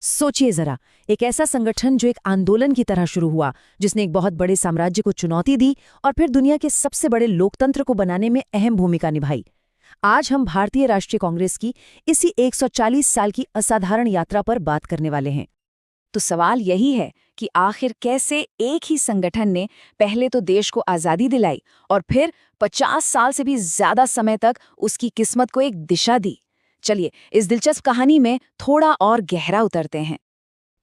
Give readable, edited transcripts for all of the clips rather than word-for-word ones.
सोचिए जरा, एक ऐसा संगठन जो एक आंदोलन की तरह शुरू हुआ, जिसने एक बहुत बड़े साम्राज्य को चुनौती दी और फिर दुनिया के सबसे बड़े लोकतंत्र को बनाने में अहम भूमिका निभाई। आज हम भारतीय राष्ट्रीय कांग्रेस की इसी 140 साल की असाधारण यात्रा पर बात करने वाले हैं। तो सवाल यही है कि आखिर कैसे एक ही संगठन ने पहले तो देश को आज़ादी दिलाई और फिर 50 साल से भी ज़्यादा समय तक उसकी किस्मत को एक दिशा दी। चलिए इस दिलचस्प कहानी में थोड़ा और गहरा उतरते हैं।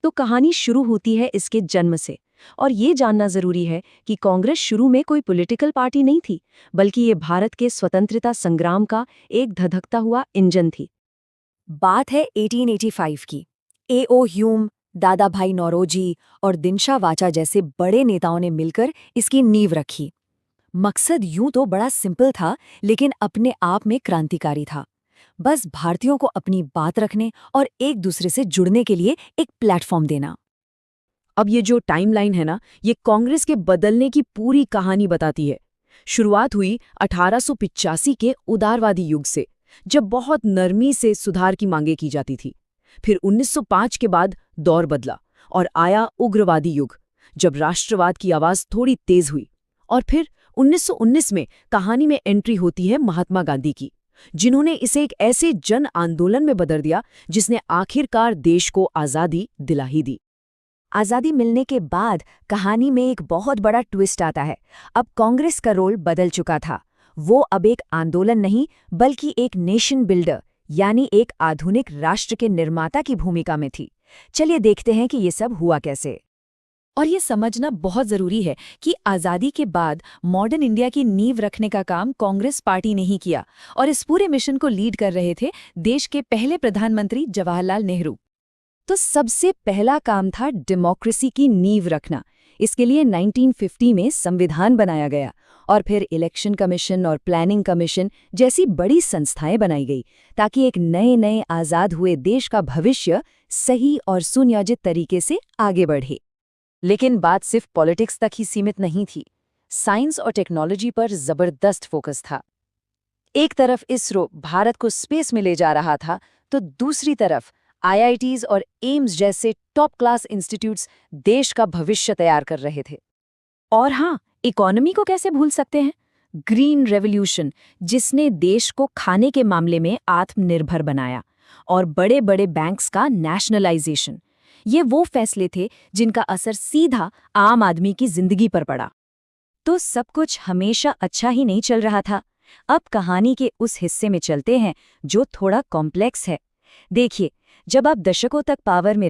तो कहानी शुरू होती है इसके जन्म से, और ये जानना जरूरी है कि कांग्रेस शुरू में कोई पॉलिटिकल पार्टी नहीं थी, बल्कि ये भारत के स्वतंत्रता संग्राम का एक धधकता हुआ इंजन थी। बात है 1885 की। A.O. ह्यूम, दादा भाई नौरोजी और दिनशा वाचा जैसे बड़े नेताओं ने मिलकर इसकी नींव रखी। मकसद यूं तो बड़ा सिंपल था, लेकिन अपने आप में क्रांतिकारी था। बस भारतीयों को अपनी बात रखने और एक दूसरे से जुड़ने के लिए एक प्लेटफॉर्म देना। अब ये जो टाइमलाइन है ना, ये कांग्रेस के बदलने की पूरी कहानी बताती है। शुरुआत हुई 1885 के उदारवादी युग से, जब बहुत नरमी से सुधार की मांगे की जाती थी। फिर 1905 के बाद दौर बदला और आया उग्रवादी युग, जब राष्ट्रवाद की आवाज थोड़ी तेज हुई। और फिर 1919 में कहानी में एंट्री होती है महात्मा गांधी की, जिन्होंने इसे एक ऐसे जन आंदोलन में बदल दिया जिसने आखिरकार देश को आज़ादी दिला ही दी। आज़ादी मिलने के बाद कहानी में एक बहुत बड़ा ट्विस्ट आता है। अब कांग्रेस का रोल बदल चुका था। वो अब एक आंदोलन नहीं, बल्कि एक नेशन बिल्डर, यानी एक आधुनिक राष्ट्र के निर्माता की भूमिका में थी। चलिए देखते हैं कि ये सब हुआ कैसे। और ये समझना बहुत ज़रूरी है कि आज़ादी के बाद मॉडर्न इंडिया की नींव रखने का काम कांग्रेस पार्टी ने ही किया, और इस पूरे मिशन को लीड कर रहे थे देश के पहले प्रधानमंत्री जवाहरलाल नेहरू। तो सबसे पहला काम था डेमोक्रेसी की नींव रखना। इसके लिए 1950 में संविधान बनाया गया, और फिर इलेक्शन कमीशन और प्लानिंग कमीशन जैसी बड़ी संस्थाएं बनाई गई, ताकि एक नए आज़ाद हुए देश का भविष्य सही और सुनियोजित तरीके से आगे बढ़े। लेकिन बात सिर्फ पॉलिटिक्स तक ही सीमित नहीं थी। साइंस और टेक्नोलॉजी पर जबरदस्त फोकस था। एक तरफ इसरो भारत को स्पेस में ले जा रहा था, तो दूसरी तरफ IITs और एम्स जैसे टॉप क्लास इंस्टीट्यूट्स देश का भविष्य तैयार कर रहे थे। और हाँ, इकोनॉमी को कैसे भूल सकते हैं? ग्रीन रेवोल्यूशन, जिसने देश को खाने के मामले में आत्मनिर्भर बनाया, और बड़े बड़े बैंक्स का नेशनलाइजेशन। ये वो फैसले थे जिनका असर सीधा आम आदमी की जिंदगी पर पड़ा। तो सब कुछ हमेशा अच्छा ही नहीं चल रहा था। अब कहानी के उस हिस्से में चलते हैं जो थोड़ा कॉम्प्लेक्स है। देखिए, जब आप दशकों तक पावर में